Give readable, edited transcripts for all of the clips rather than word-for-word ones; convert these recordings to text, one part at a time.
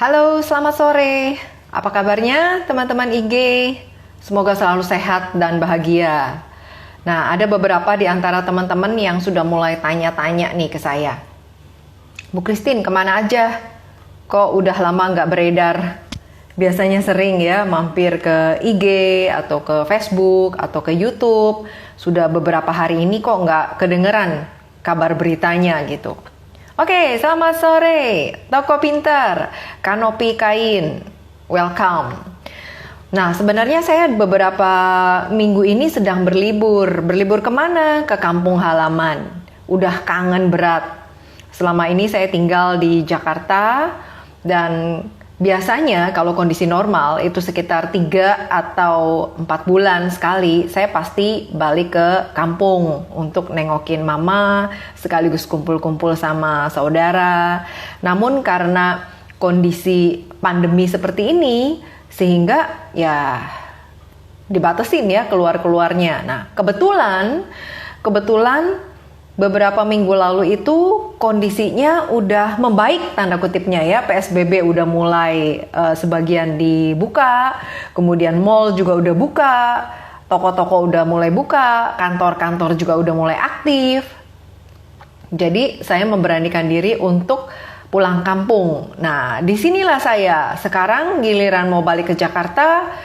Halo, selamat sore. Apa kabarnya teman-teman IG? Semoga selalu sehat dan bahagia. Nah, ada beberapa di antara teman-teman yang sudah mulai tanya-tanya nih ke saya. Bu Christine, kemana aja? Kok udah lama nggak beredar? Biasanya sering ya mampir ke IG atau ke Facebook atau ke YouTube. Sudah beberapa hari ini kok nggak kedengeran kabar beritanya gitu. Oke, selamat sore. Toko Pintar, Kanopi Kain, welcome. Nah, sebenarnya saya beberapa minggu ini sedang berlibur. Berlibur kemana? Ke kampung halaman. Udah kangen berat. Selama ini saya tinggal di Jakarta dan biasanya kalau kondisi normal itu sekitar 3 atau 4 bulan sekali saya pasti balik ke kampung untuk nengokin mama sekaligus kumpul-kumpul sama saudara. Namun karena kondisi pandemi seperti ini sehingga ya dibatasin ya keluar-keluarnya. Nah, kebetulan beberapa minggu lalu itu kondisinya udah membaik tanda kutipnya ya. PSBB udah mulai sebagian dibuka, kemudian mall juga udah buka, toko-toko udah mulai buka, kantor-kantor juga udah mulai aktif. Jadi saya memberanikan diri untuk pulang kampung. Nah, disinilah saya sekarang giliran mau balik ke Jakarta.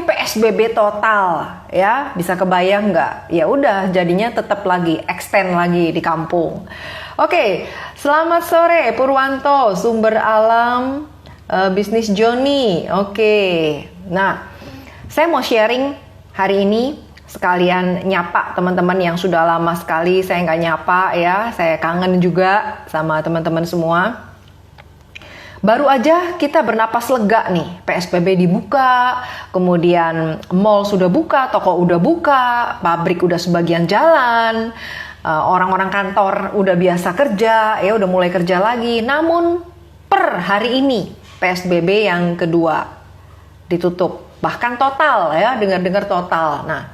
PSBB total ya, bisa kebayang nggak? Ya udah jadinya tetap lagi extend lagi di kampung. Oke, selamat sore Purwanto, sumber alam bisnis Joni. Oke, nah saya mau sharing hari ini sekalian nyapa teman-teman yang sudah lama sekali saya nggak nyapa ya. Saya kangen juga sama teman-teman semua. Baru aja kita bernapas lega nih, PSBB dibuka, kemudian mall sudah buka, toko udah buka, pabrik udah sebagian jalan, orang-orang kantor udah biasa kerja, ya udah mulai kerja lagi. Namun per hari ini PSBB yang kedua ditutup, bahkan total ya, dengar-dengar total. Nah,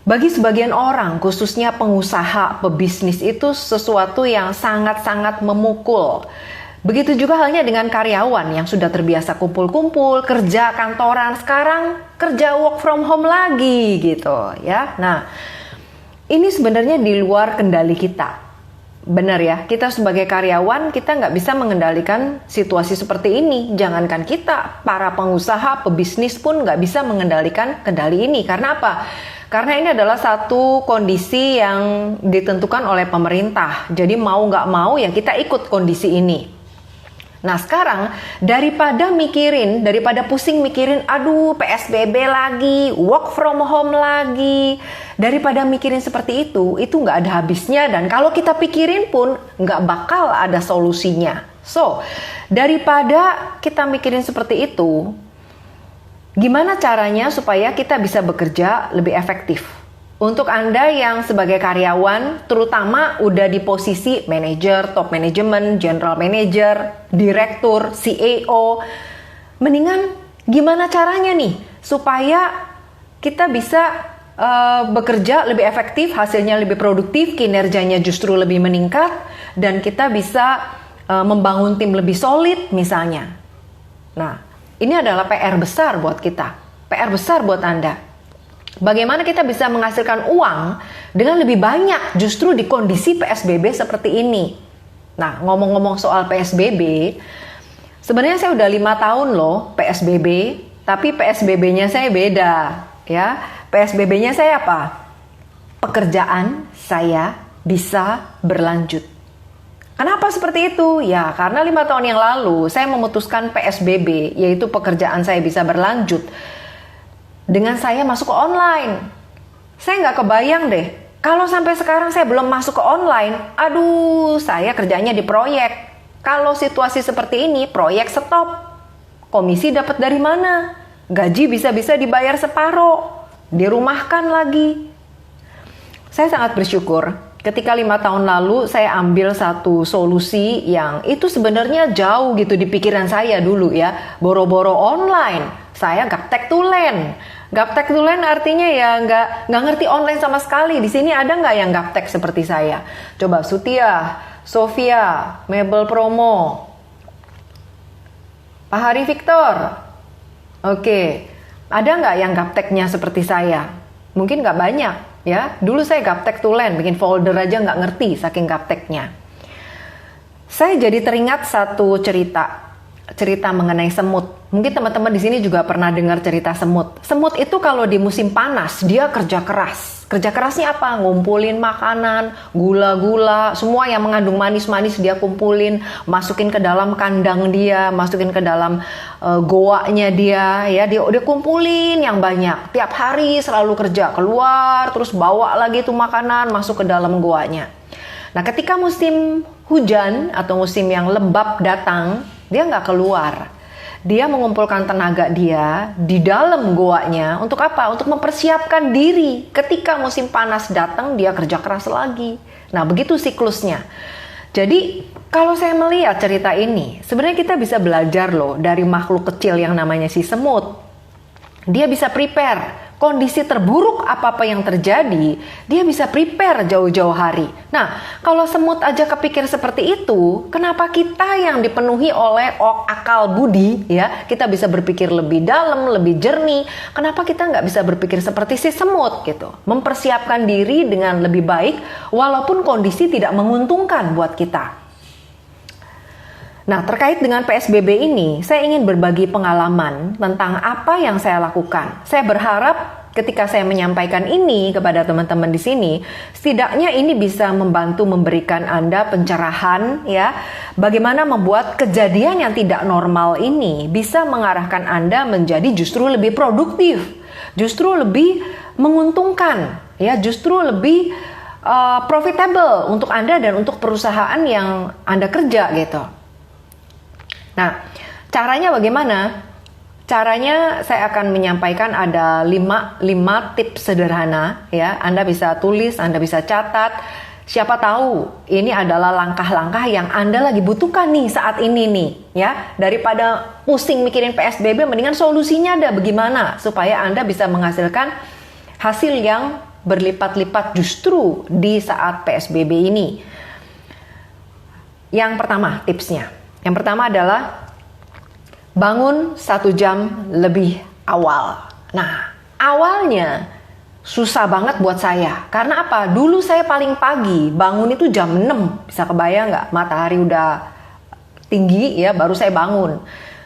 bagi sebagian orang, khususnya pengusaha, pebisnis itu sesuatu yang sangat-sangat memukul. Begitu juga halnya dengan karyawan yang sudah terbiasa kumpul-kumpul, kerja kantoran, sekarang kerja work from home lagi gitu ya. Nah, ini sebenarnya di luar kendali kita. Benar ya, kita sebagai karyawan kita nggak bisa mengendalikan situasi seperti ini. Jangankan kita, para pengusaha, pebisnis pun nggak bisa mengendalikan kendali ini. Karena apa? Karena ini adalah satu kondisi yang ditentukan oleh pemerintah. Jadi mau nggak mau ya kita ikut kondisi ini. Nah sekarang daripada pusing mikirin aduh PSBB lagi, work from home lagi, daripada mikirin seperti itu nggak ada habisnya dan kalau kita pikirin pun nggak bakal ada solusinya. So, daripada kita mikirin seperti itu, gimana caranya supaya kita bisa bekerja lebih efektif? Untuk Anda yang sebagai karyawan, terutama udah di posisi manajer, top management, general manager, direktur, CEO, mendingan gimana caranya nih supaya kita bisa bekerja lebih efektif, hasilnya lebih produktif, kinerjanya justru lebih meningkat, dan kita bisa membangun tim lebih solid misalnya. Nah, ini adalah PR besar buat kita, PR besar buat Anda. Bagaimana kita bisa menghasilkan uang dengan lebih banyak justru di kondisi PSBB seperti ini. Nah, ngomong-ngomong soal PSBB, sebenarnya saya udah 5 tahun loh PSBB, tapi PSBB-nya saya beda ya. PSBB-nya saya apa? Pekerjaan saya bisa berlanjut. Kenapa seperti itu? Ya, karena 5 tahun yang lalu saya memutuskan PSBB, yaitu pekerjaan saya bisa berlanjut. Dengan saya masuk ke online. Saya nggak kebayang deh, kalau sampai sekarang saya belum masuk ke online, aduh saya kerjanya di proyek. Kalau situasi seperti ini, proyek stop. Komisi dapat dari mana? Gaji bisa-bisa dibayar separuh, dirumahkan lagi. Saya sangat bersyukur ketika 5 tahun lalu saya ambil satu solusi yang itu sebenarnya jauh gitu di pikiran saya dulu ya. Boro-boro online, saya gaptek tulen. Gaptek tulen artinya ya nggak ngerti online sama sekali. Di sini ada nggak yang gaptek seperti saya? Coba Sutia, Sofia, Mebel Promo, Pak Hari Victor. Oke, ada nggak yang gapteknya seperti saya? Mungkin nggak banyak ya. Dulu saya gaptek tulen, bikin folder aja nggak ngerti saking gapteknya. Saya jadi teringat satu cerita mengenai semut. Mungkin teman-teman di sini juga pernah dengar cerita semut. Semut itu kalau di musim panas dia kerja keras. Kerja kerasnya apa? Ngumpulin makanan, gula-gula, semua yang mengandung manis-manis dia kumpulin, masukin ke dalam kandang dia, masukin ke dalam goanya dia, ya dia kumpulin yang banyak. Tiap hari selalu kerja, keluar terus bawa lagi tuh makanan masuk ke dalam goanya. Nah, ketika musim hujan atau musim yang lembab datang, dia nggak keluar. Dia mengumpulkan tenaga dia di dalam goanya untuk apa? Untuk mempersiapkan diri ketika musim panas datang dia kerja keras lagi. Nah, begitu siklusnya. Jadi kalau saya melihat cerita ini, sebenarnya kita bisa belajar loh dari makhluk kecil yang namanya si semut. Dia bisa prepare. Kondisi terburuk apa-apa yang terjadi, dia bisa prepare jauh-jauh hari. Nah, kalau semut aja kepikir seperti itu, kenapa kita yang dipenuhi oleh akal budi, ya, kita bisa berpikir lebih dalam, lebih jernih, kenapa kita nggak bisa berpikir seperti si semut gitu? Mempersiapkan diri dengan lebih baik, walaupun kondisi tidak menguntungkan buat kita. Nah, terkait dengan PSBB ini, saya ingin berbagi pengalaman tentang apa yang saya lakukan. Saya berharap ketika saya menyampaikan ini kepada teman-teman di sini, setidaknya ini bisa membantu memberikan Anda pencerahan, ya, bagaimana membuat kejadian yang tidak normal ini bisa mengarahkan Anda menjadi justru lebih produktif, justru lebih menguntungkan, ya, justru lebih profitable untuk Anda dan untuk perusahaan yang Anda kerja gitu. Nah, caranya bagaimana? Caranya saya akan menyampaikan ada 5 tips sederhana, ya. Anda bisa tulis, Anda bisa catat. Siapa tahu ini adalah langkah-langkah yang Anda lagi butuhkan nih saat ini nih, ya. Daripada pusing mikirin PSBB, mendingan solusinya ada bagaimana supaya Anda bisa menghasilkan hasil yang berlipat-lipat justru di saat PSBB ini. Yang pertama tipsnya. Yang pertama adalah bangun 1 jam lebih awal. Nah, awalnya susah banget buat saya. Karena apa? Dulu saya paling pagi, bangun itu jam 6. Bisa kebayang nggak? Matahari udah tinggi ya, baru saya bangun.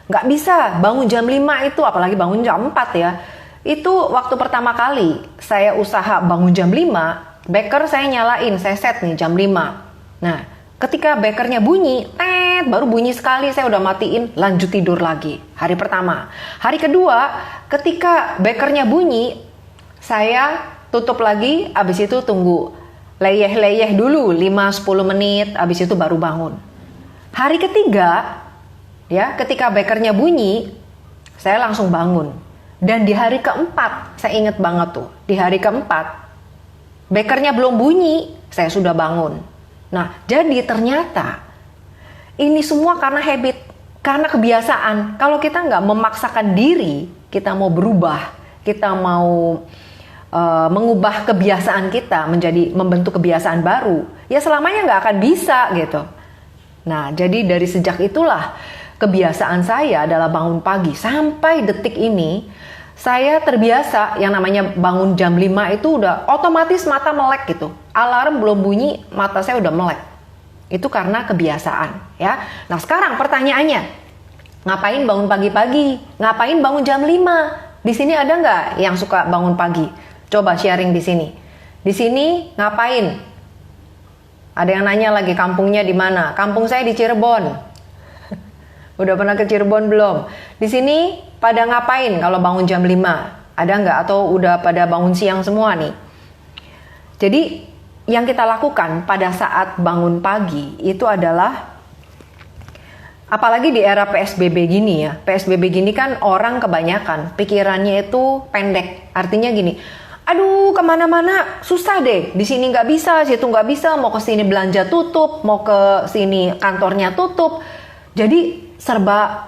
Nggak bisa, bangun jam 5 itu, apalagi bangun jam 4 ya. Itu waktu pertama kali saya usaha bangun jam 5, beker saya nyalain, saya set nih jam 5. Nah, ketika bekernya bunyi, baru bunyi sekali saya udah matiin, lanjut tidur lagi. Hari pertama. Hari kedua, ketika bekernya bunyi, saya tutup lagi, abis itu tunggu leyeh-leyeh dulu 5-10 menit, abis itu baru bangun. Hari ketiga, ya, ketika bekernya bunyi, saya langsung bangun. Dan di hari keempat, saya inget banget tuh, di hari keempat, bekernya belum bunyi, saya sudah bangun. Nah, jadi ternyata ini semua karena habit, karena kebiasaan. Kalau kita nggak memaksakan diri, kita mau berubah, kita mau mengubah kebiasaan kita menjadi membentuk kebiasaan baru, ya selamanya nggak akan bisa gitu. Nah, jadi dari sejak itulah kebiasaan saya adalah bangun pagi. Sampai detik ini, saya terbiasa yang namanya bangun jam 5 itu udah otomatis mata melek gitu. Alarm belum bunyi, mata saya udah melek. Itu karena kebiasaan, ya. Nah, sekarang pertanyaannya, ngapain bangun pagi-pagi? Ngapain bangun jam 5? Di sini ada nggak yang suka bangun pagi? Coba sharing di sini. Di sini ngapain? Ada yang nanya lagi, kampungnya di mana? Kampung saya di Cirebon. Udah pernah ke Cirebon belum? Di sini pada ngapain kalau bangun jam 5? Ada nggak? Atau udah pada bangun siang semua nih? Jadi yang kita lakukan pada saat bangun pagi itu adalah, apalagi di era PSBB gini ya. PSBB gini kan orang kebanyakan pikirannya itu pendek. Artinya gini, aduh kemana-mana susah deh. Di sini nggak bisa, situ nggak bisa. Mau ke sini belanja tutup, mau ke sini kantornya tutup. Jadi serba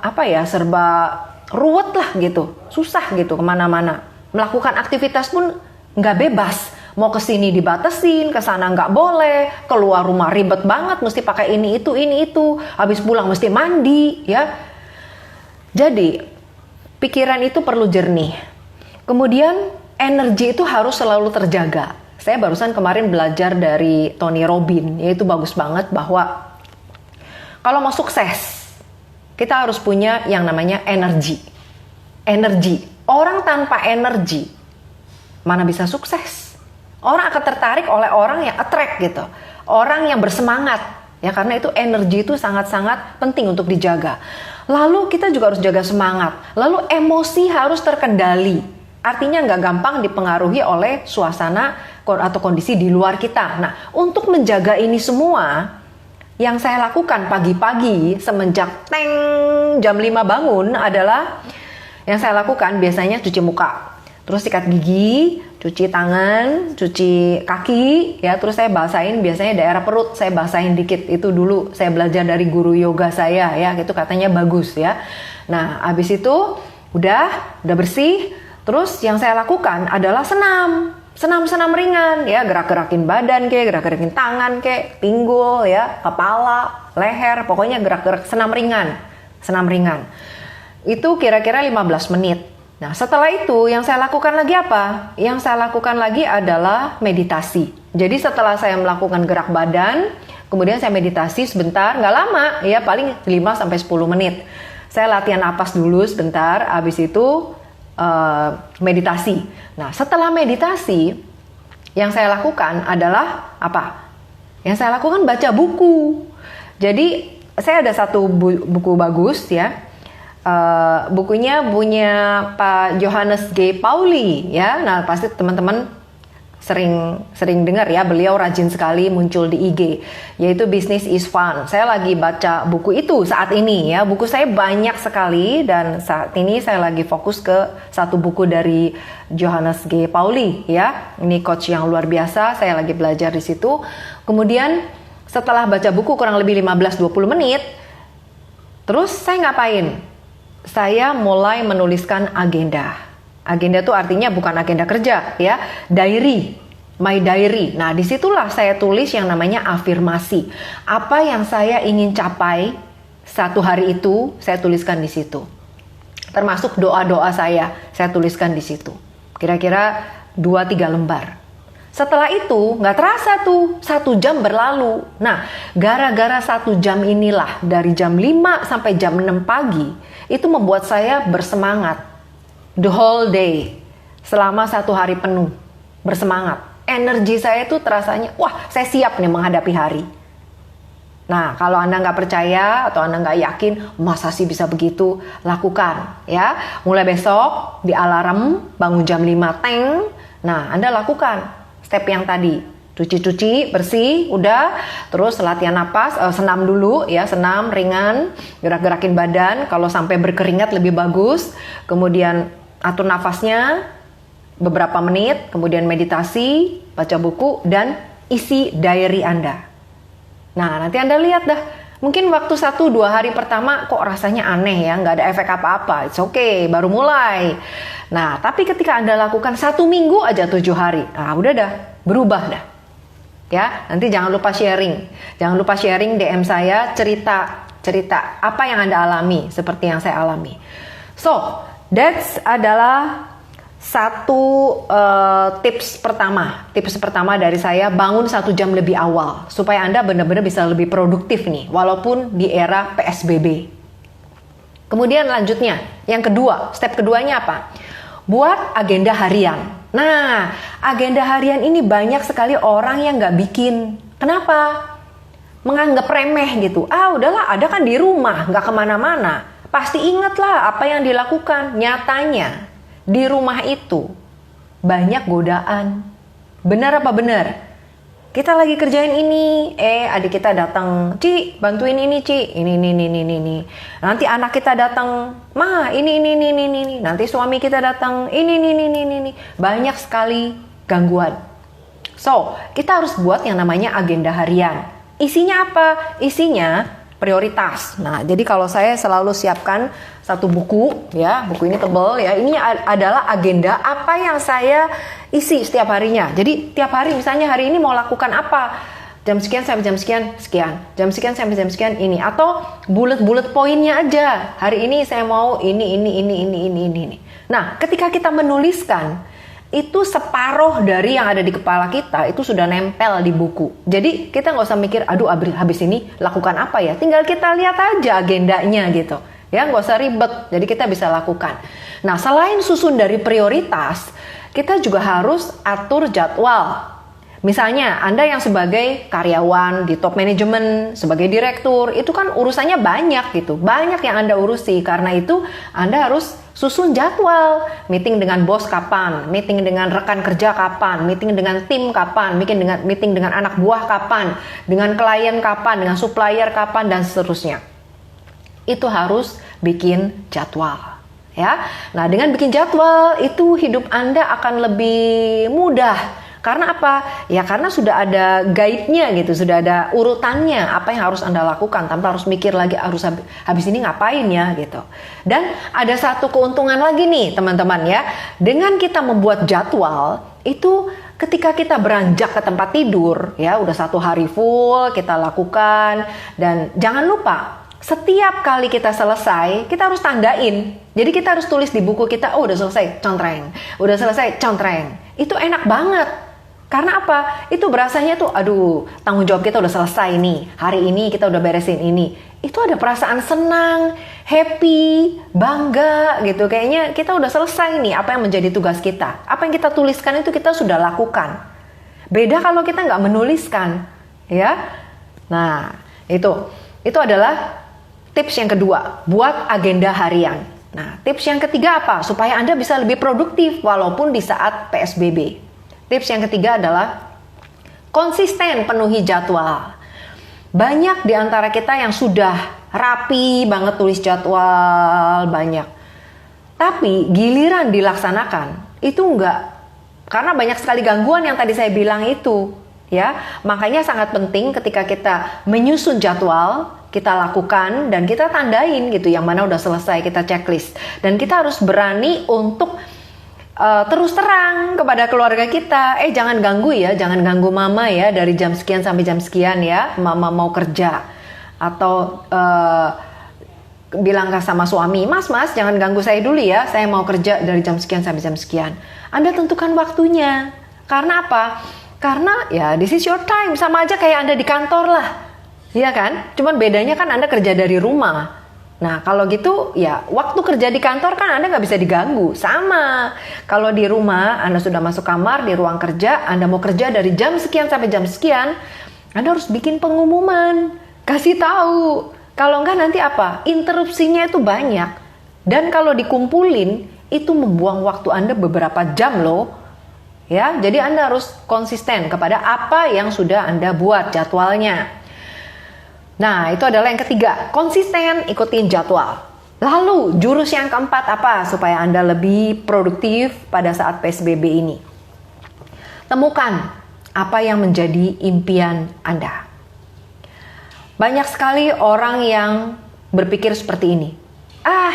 ruwet lah gitu. Susah gitu kemana-mana. Melakukan aktivitas pun nggak bebas. Mau ke sini dibatasin, ke sana nggak boleh, keluar rumah ribet banget, mesti pakai ini itu, habis pulang mesti mandi, ya. Jadi, pikiran itu perlu jernih. Kemudian, energi itu harus selalu terjaga. Saya barusan kemarin belajar dari Tony Robbins, yaitu bagus banget bahwa kalau mau sukses, kita harus punya yang namanya energi. Energi. Orang tanpa energi, mana bisa sukses? Orang akan tertarik oleh orang yang attract gitu. Orang yang bersemangat. Ya, karena itu energi itu sangat-sangat penting untuk dijaga. Lalu kita juga harus jaga semangat. Lalu emosi harus terkendali. Artinya nggak gampang dipengaruhi oleh suasana atau kondisi di luar kita. Nah, untuk menjaga ini semua, yang saya lakukan pagi-pagi semenjak jam 5 bangun adalah yang saya lakukan biasanya cuci muka, terus sikat gigi, cuci tangan, cuci kaki, ya, terus saya basahin biasanya daerah perut, saya basahin dikit. Itu dulu saya belajar dari guru yoga saya, ya, itu katanya bagus, ya. Nah, habis itu udah bersih, terus yang saya lakukan adalah senam ringan, ya, gerak-gerakin badan kayak, gerak-gerakin tangan kayak, pinggul, ya, kepala, leher, pokoknya gerak-gerak senam ringan. Itu kira-kira 15 menit. Nah, setelah itu yang saya lakukan lagi apa? Yang saya lakukan lagi adalah meditasi. Jadi setelah saya melakukan gerak badan, kemudian saya meditasi sebentar, nggak lama, ya, paling 5-10 menit. Saya latihan napas dulu sebentar, habis itu meditasi. Nah, setelah meditasi, yang saya lakukan adalah apa? Yang saya lakukan baca buku. Jadi, saya ada satu buku bagus, ya. Bukunya punya Pak Johannes G. Pauli, ya. Nah, pasti teman-teman sering dengar, ya, beliau rajin sekali muncul di IG, yaitu Business is Fun. Saya lagi baca buku itu saat ini, ya. Buku saya banyak sekali dan saat ini saya lagi fokus ke satu buku dari Johannes G. Pauli, ya. Ini coach yang luar biasa, saya lagi belajar di situ. Kemudian setelah baca buku kurang lebih 15-20 menit, terus saya ngapain? Saya mulai menuliskan agenda. Agenda itu artinya bukan agenda kerja, ya, diary, my diary. Nah, disitulah saya tulis yang namanya afirmasi. Apa yang saya ingin capai satu hari itu, saya tuliskan di situ. Termasuk doa-doa saya tuliskan di situ. Kira-kira 2-3 lembar. Setelah itu, nggak terasa tuh, 1 jam berlalu. Nah, gara-gara 1 jam inilah, dari jam 5 sampai jam 6 pagi, itu membuat saya bersemangat. The whole day. Selama 1 hari penuh. Bersemangat. Energi saya itu terasanya, wah, saya siap nih menghadapi hari. Nah, kalau Anda nggak percaya atau Anda nggak yakin, masa sih bisa begitu? Lakukan, ya. Mulai besok, di alarm, bangun jam 5, teng. Nah, Anda lakukan step yang tadi. Cuci-cuci, bersih, udah. Terus latihan napas, senam dulu, ya, senam ringan, gerak-gerakin badan. Kalau sampai berkeringat lebih bagus. Kemudian atur nafasnya beberapa menit, kemudian meditasi, baca buku, dan isi diary Anda. Nah, nanti Anda lihat dah. Mungkin waktu 1-2 hari pertama kok rasanya aneh, ya, nggak ada efek apa-apa. It's okay, baru mulai. Nah, tapi ketika Anda lakukan 1 minggu aja 7 hari, nah udah dah, berubah dah. Ya, nanti jangan lupa sharing. Jangan lupa sharing DM saya, cerita apa yang Anda alami seperti yang saya alami. So, that's adalah satu tips pertama dari saya, bangun 1 jam lebih awal supaya Anda benar-benar bisa lebih produktif nih, walaupun di era PSBB. Kemudian lanjutnya, yang kedua, step keduanya apa? Buat agenda harian. Nah, agenda harian ini banyak sekali orang yang nggak bikin. Kenapa? Menganggap remeh gitu. Ah, udahlah, ada kan di rumah, nggak kemana-mana. Pasti ingatlah apa yang dilakukan. Nyatanya, di rumah itu banyak godaan. Benar apa benar? Kita lagi kerjain ini, adik kita datang, Ci, bantuin ini, Ci, ini. Nanti anak kita datang, Ma, ini. Nanti suami kita datang, ini. Banyak sekali gangguan. So, kita harus buat yang namanya agenda harian. Isinya apa? Isinya prioritas. Nah, jadi kalau saya selalu siapkan satu buku, ya, buku ini tebal, ya. Ini adalah agenda apa yang saya isi setiap harinya. Jadi tiap hari, misalnya hari ini mau lakukan apa? jam sekian sampai jam sekian, sekian. Jam sekian sampai jam sekian ini. Atau bullet poinnya aja. Hari ini saya mau ini. Nah, ketika kita menuliskan, itu separuh dari yang ada di kepala kita itu sudah nempel di buku. Jadi kita nggak usah mikir, aduh habis ini lakukan apa ya. Tinggal kita lihat aja agendanya gitu. Ya, nggak usah ribet. Jadi kita bisa lakukan. Nah, selain susun dari prioritas, kita juga harus atur jadwal. Misalnya, Anda yang sebagai karyawan di top manajemen, sebagai direktur, itu kan urusannya banyak gitu. Banyak yang Anda urusi. Karena itu, Anda harus susun jadwal. Meeting dengan bos kapan, meeting dengan rekan kerja kapan, meeting dengan tim kapan, meeting dengan anak buah kapan, dengan klien kapan, dengan supplier kapan, dan seterusnya. Itu harus bikin jadwal. Ya. Nah, dengan bikin jadwal, itu hidup Anda akan lebih mudah. Karena apa? Ya karena sudah ada guide-nya gitu, sudah ada urutannya apa yang harus Anda lakukan tanpa harus mikir lagi harus habis ini ngapain ya gitu. Dan ada satu keuntungan lagi nih teman-teman ya. Dengan kita membuat jadwal, itu ketika kita beranjak ke tempat tidur ya udah 1 hari full kita lakukan. Dan jangan lupa setiap kali kita selesai, kita harus tandain. Jadi kita harus tulis di buku kita, oh udah selesai, contreng. Udah selesai, contreng. Itu enak banget. Karena apa? Itu berasanya tuh, aduh, tanggung jawab kita udah selesai nih. Hari ini kita udah beresin ini. Itu ada perasaan senang, happy, bangga gitu. Kayaknya kita udah selesai nih apa yang menjadi tugas kita. Apa yang kita tuliskan itu kita sudah lakukan. Beda kalau kita nggak menuliskan, ya. Nah, itu adalah tips yang kedua, buat agenda harian. Nah, tips yang ketiga apa? Supaya Anda bisa lebih produktif walaupun di saat PSBB. Tips yang ketiga adalah konsisten penuhi jadwal. Banyak di antara kita yang sudah rapi banget tulis jadwal, banyak. Tapi giliran dilaksanakan, itu enggak. Karena banyak sekali gangguan yang tadi saya bilang itu. Ya, makanya sangat penting ketika kita menyusun jadwal, kita lakukan dan kita tandain gitu yang mana udah selesai, kita checklist. Dan kita harus berani untuk terus terang kepada keluarga kita, jangan ganggu ya, jangan ganggu mama ya dari jam sekian sampai jam sekian ya, mama mau kerja. Atau bilang sama suami, mas jangan ganggu saya dulu ya, saya mau kerja dari jam sekian sampai jam sekian. Anda tentukan waktunya. Karena apa? Karena ya this is your time, sama aja kayak Anda di kantor lah. Iya kan? Cuman bedanya kan Anda kerja dari rumah. Nah kalau gitu ya waktu kerja di kantor kan Anda nggak bisa diganggu. Sama kalau di rumah Anda sudah masuk kamar di ruang kerja, Anda mau kerja dari jam sekian sampai jam sekian, Anda harus bikin pengumuman, kasih tahu. Kalau enggak nanti apa? Interupsinya itu banyak. Dan kalau dikumpulin itu membuang waktu Anda beberapa jam loh. Ya, jadi Anda harus konsisten kepada apa yang sudah Anda buat jadwalnya. Nah, itu adalah yang ketiga, konsisten ikutin jadwal. Lalu, jurus yang keempat apa supaya Anda lebih produktif pada saat PSBB ini? Temukan apa yang menjadi impian Anda. Banyak sekali orang yang berpikir seperti ini.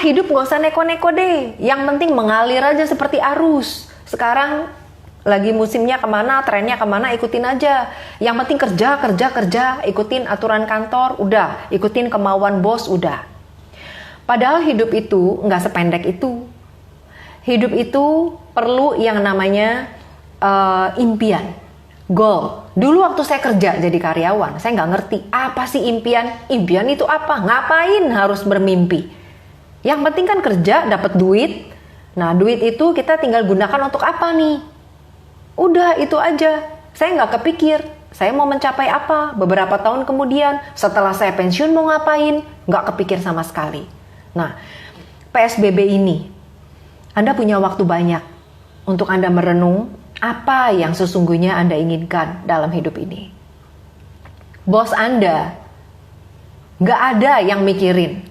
Hidup gak usah neko-neko deh, yang penting mengalir aja seperti arus. Sekarang lagi musimnya kemana, trennya kemana, ikutin aja. Yang penting kerja, ikutin aturan kantor, udah. Ikutin kemauan bos, udah. Padahal hidup itu nggak sependek itu. Hidup itu perlu yang namanya impian, goal. Dulu waktu saya kerja jadi karyawan, saya nggak ngerti apa sih impian. Impian itu apa? Ngapain harus bermimpi? Yang penting kan kerja, dapat duit. Nah, duit itu kita tinggal gunakan untuk apa nih? Udah itu aja, saya nggak kepikir, saya mau mencapai apa, beberapa tahun kemudian, setelah saya pensiun mau ngapain, nggak kepikir sama sekali. Nah, PSBB ini, Anda punya waktu banyak untuk Anda merenung apa yang sesungguhnya Anda inginkan dalam hidup ini. Bos Anda, nggak ada yang mikirin.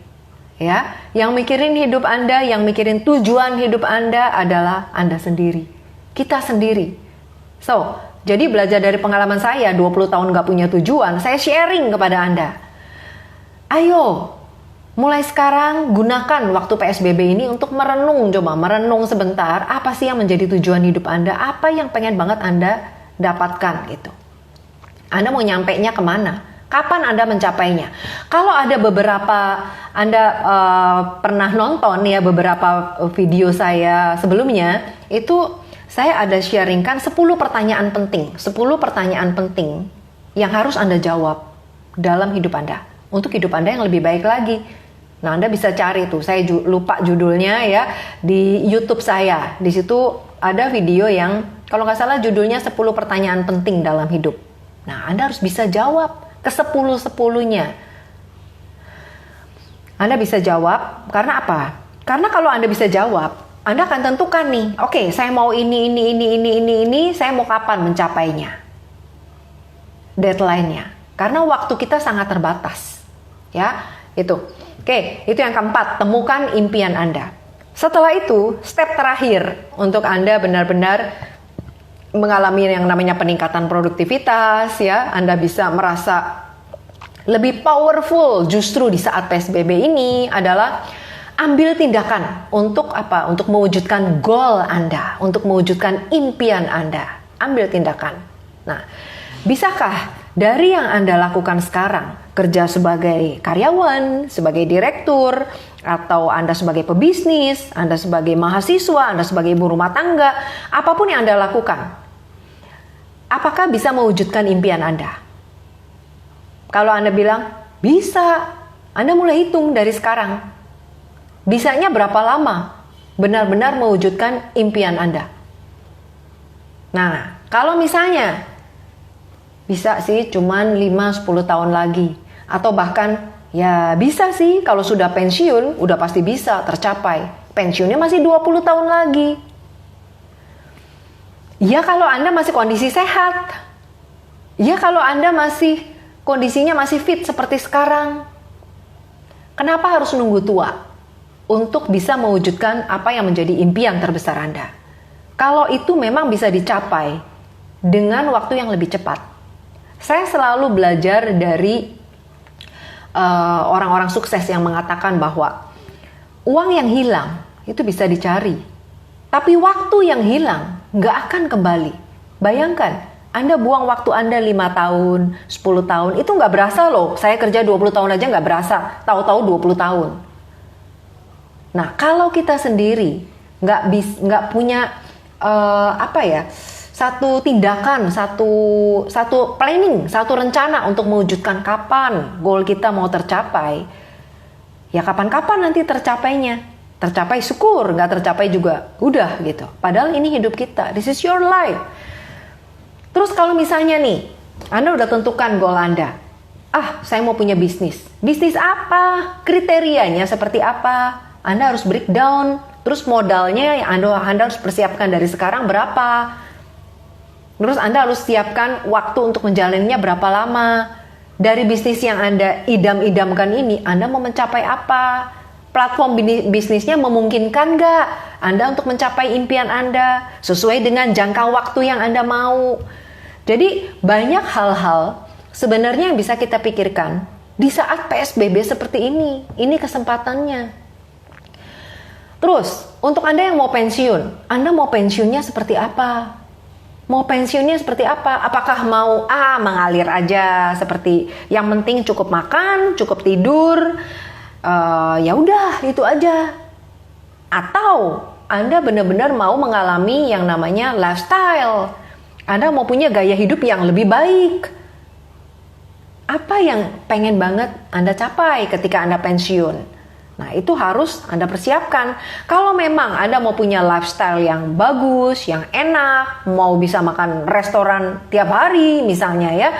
Ya, yang mikirin hidup Anda, yang mikirin tujuan hidup Anda adalah Anda sendiri, kita sendiri. So, jadi belajar dari pengalaman saya 20 tahun gak punya tujuan, saya sharing kepada Anda. Ayo, mulai sekarang gunakan waktu PSBB ini untuk merenung, coba merenung sebentar, apa sih yang menjadi tujuan hidup Anda, apa yang pengen banget Anda dapatkan gitu. Anda mau nyampainya kemana? Kapan Anda mencapainya? Kalau ada beberapa, Anda pernah nonton ya beberapa video saya sebelumnya, itu saya ada sharingkan 10 pertanyaan penting. 10 pertanyaan penting yang harus Anda jawab dalam hidup Anda. Untuk hidup Anda yang lebih baik lagi. Nah, Anda bisa cari tuh, saya lupa judulnya ya, di YouTube saya. Di situ ada video yang, kalau nggak salah judulnya 10 pertanyaan penting dalam hidup. Nah, Anda harus bisa jawab ke 10-10-nya. Anda bisa jawab, karena apa? Karena kalau Anda bisa jawab, Anda akan tentukan nih, oke, saya mau ini, saya mau kapan mencapainya. Deadline-nya. Karena waktu kita sangat terbatas. Ya, itu. Oke, itu yang keempat, temukan impian Anda. Setelah itu, step terakhir untuk Anda benar-benar mengalami yang namanya peningkatan produktivitas, ya, Anda bisa merasa lebih powerful justru di saat PSBB ini adalah ambil tindakan untuk apa? Untuk mewujudkan goal Anda, untuk mewujudkan impian Anda. Ambil tindakan. Nah, bisakah dari yang Anda lakukan sekarang, kerja sebagai karyawan, sebagai direktur, atau Anda sebagai pebisnis, Anda sebagai mahasiswa, Anda sebagai ibu rumah tangga, apapun yang Anda lakukan, apakah bisa mewujudkan impian Anda? Kalau Anda bilang, bisa, Anda mulai hitung dari sekarang. Bisanya berapa lama benar-benar mewujudkan impian Anda? Nah, kalau misalnya bisa sih cuman 5-10 tahun lagi. Atau bahkan ya bisa sih kalau sudah pensiun udah pasti bisa tercapai. Pensiunnya masih 20 tahun lagi. Ya kalau Anda masih kondisi sehat. Ya kalau Anda masih kondisinya masih fit seperti sekarang. Kenapa harus nunggu tua untuk bisa mewujudkan apa yang menjadi impian terbesar Anda? Kalau itu memang bisa dicapai dengan waktu yang lebih cepat. Saya selalu belajar dari orang-orang sukses yang mengatakan bahwa uang yang hilang itu bisa dicari, tapi waktu yang hilang nggak akan kembali. Bayangkan, Anda buang waktu Anda 5 tahun, 10 tahun, itu nggak berasa loh. Saya kerja 20 tahun aja nggak berasa, tahu-tahu 20 tahun. Nah, kalau kita sendiri nggak punya satu tindakan, satu planning, satu rencana untuk mewujudkan kapan goal kita mau tercapai, ya kapan-kapan nanti tercapainya. Tercapai syukur, nggak tercapai juga udah gitu. Padahal ini hidup kita, this is your life. Terus kalau misalnya nih, Anda udah tentukan goal Anda. Saya mau punya bisnis. Bisnis apa? Kriterianya seperti apa? Anda harus breakdown. Terus modalnya yang Anda harus persiapkan dari sekarang berapa? Terus Anda harus siapkan waktu untuk menjalaninya berapa lama. Dari bisnis yang Anda idam-idamkan ini, Anda mau mencapai apa? Platform bisnisnya memungkinkan nggak Anda untuk mencapai impian Anda sesuai dengan jangka waktu yang Anda mau? Jadi banyak hal-hal sebenarnya yang bisa kita pikirkan di saat PSBB seperti ini. Ini kesempatannya. Terus, untuk Anda yang mau pensiun, Anda mau pensiunnya seperti apa? Mau pensiunnya seperti apa? Apakah mau mengalir aja seperti yang penting cukup makan, cukup tidur, ya udah itu aja? Atau Anda benar-benar mau mengalami yang namanya lifestyle? Anda mau punya gaya hidup yang lebih baik? Apa yang pengen banget Anda capai ketika Anda pensiun? Nah, itu harus Anda persiapkan. Kalau memang Anda mau punya lifestyle yang bagus, yang enak, mau bisa makan restoran tiap hari misalnya ya,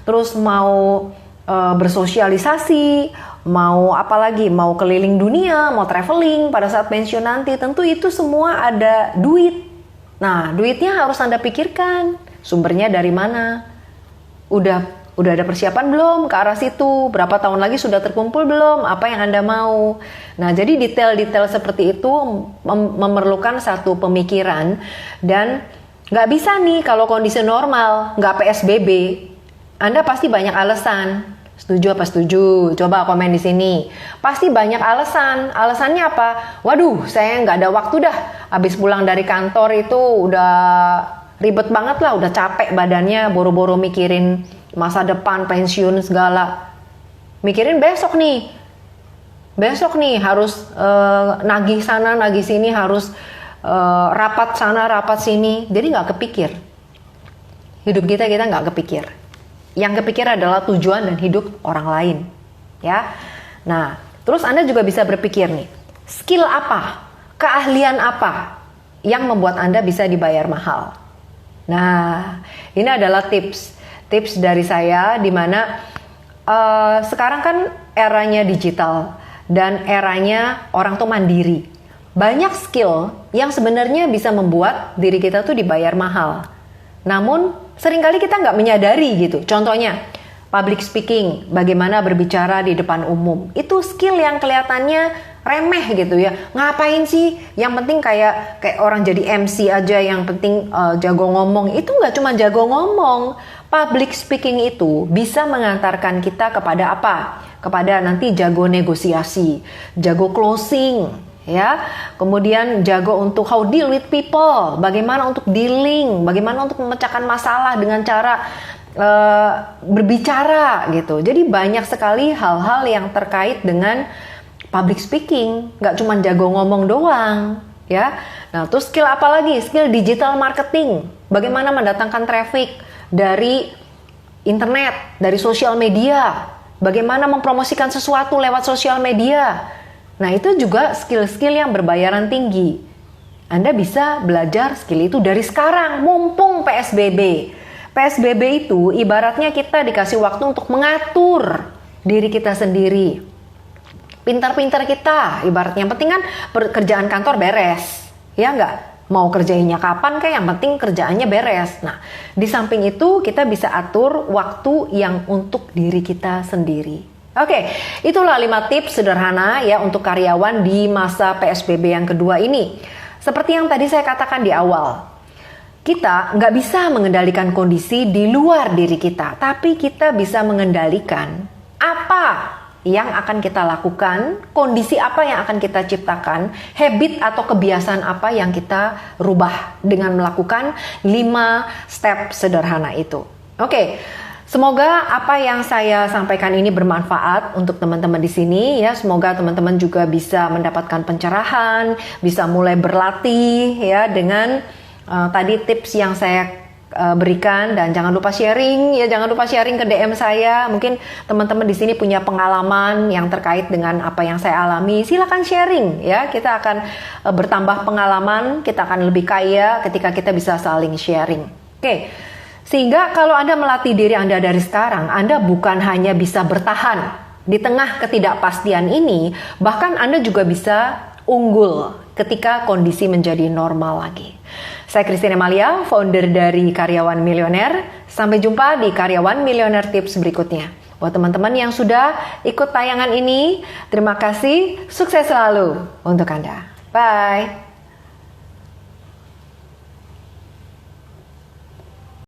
terus mau bersosialisasi, mau apalagi, mau keliling dunia, mau traveling pada saat pensiun nanti, tentu itu semua ada duit. Nah, duitnya harus Anda pikirkan, sumbernya dari mana? Udah ada persiapan belum ke arah situ? Berapa tahun lagi sudah terkumpul belum? Apa yang Anda mau? Nah, jadi detail-detail seperti itu memerlukan satu pemikiran. Dan nggak bisa nih kalau kondisi normal, nggak PSBB, Anda pasti banyak alasan. Setuju apa setuju? Coba komen di sini. Pasti banyak alasan. Alasannya apa? Waduh, saya nggak ada waktu dah. Habis pulang dari kantor itu udah ribet banget lah, udah capek badannya, boro-boro mikirin masa depan, pensiun segala. Mikirin besok nih harus nagih sana, nagih sini, harus rapat sana, rapat sini. Jadi nggak kepikir. Hidup kita nggak kepikir. Yang kepikir adalah tujuan dan hidup orang lain. Ya. Nah, terus Anda juga bisa berpikir nih, skill apa, keahlian apa yang membuat Anda bisa dibayar mahal. Nah, ini adalah tips dari saya, di mana sekarang kan eranya digital dan eranya orang tuh mandiri. Banyak skill yang sebenarnya bisa membuat diri kita tuh dibayar mahal. Namun seringkali kita nggak menyadari gitu. Contohnya public speaking, bagaimana berbicara di depan umum. Itu skill yang kelihatannya remeh gitu ya. Ngapain sih? Yang penting kayak orang jadi MC aja, yang penting jago ngomong. Itu nggak cuma jago ngomong. Public speaking itu bisa mengantarkan kita kepada apa? Kepada nanti jago negosiasi, jago closing, ya. Kemudian jago untuk how deal with people, bagaimana untuk dealing, bagaimana untuk memecahkan masalah dengan cara berbicara gitu. Jadi banyak sekali hal-hal yang terkait dengan public speaking, nggak cuma jago ngomong doang, ya. Nah, terus skill apa lagi? Skill digital marketing, bagaimana mendatangkan traffic dari internet, dari sosial media, bagaimana mempromosikan sesuatu lewat sosial media. Nah, itu juga skill-skill yang berbayaran tinggi. Anda bisa belajar skill itu dari sekarang, mumpung PSBB. PSBB itu ibaratnya kita dikasih waktu untuk mengatur diri kita sendiri. Pintar-pintar kita, ibaratnya yang penting kan pekerjaan kantor beres, ya nggak? Mau kerjainnya kapan kayak yang penting kerjaannya beres. Nah, di samping itu kita bisa atur waktu yang untuk diri kita sendiri. Oke, itulah 5 tips sederhana ya untuk karyawan di masa PSBB yang kedua ini. Seperti yang tadi saya katakan di awal, kita nggak bisa mengendalikan kondisi di luar diri kita, tapi kita bisa mengendalikan apa yang akan kita lakukan, kondisi apa yang akan kita ciptakan, habit atau kebiasaan apa yang kita rubah dengan melakukan 5 step sederhana itu. Oke, semoga apa yang saya sampaikan ini bermanfaat untuk teman-teman di sini ya. Semoga teman-teman juga bisa mendapatkan pencerahan, bisa mulai berlatih ya dengan tadi tips yang saya berikan, dan jangan lupa sharing ya, jangan lupa sharing ke DM saya. Mungkin teman-teman di sini punya pengalaman yang terkait dengan apa yang saya alami. Silakan sharing ya. Kita akan bertambah pengalaman, kita akan lebih kaya ketika kita bisa saling sharing. Oke. Sehingga kalau Anda melatih diri Anda dari sekarang, Anda bukan hanya bisa bertahan di tengah ketidakpastian ini, bahkan Anda juga bisa unggul ketika kondisi menjadi normal lagi. Saya Christine Amalia, founder dari Karyawan Milioner. Sampai jumpa di Karyawan Milioner Tips berikutnya. Buat teman-teman yang sudah ikut tayangan ini, terima kasih, sukses selalu untuk Anda. Bye!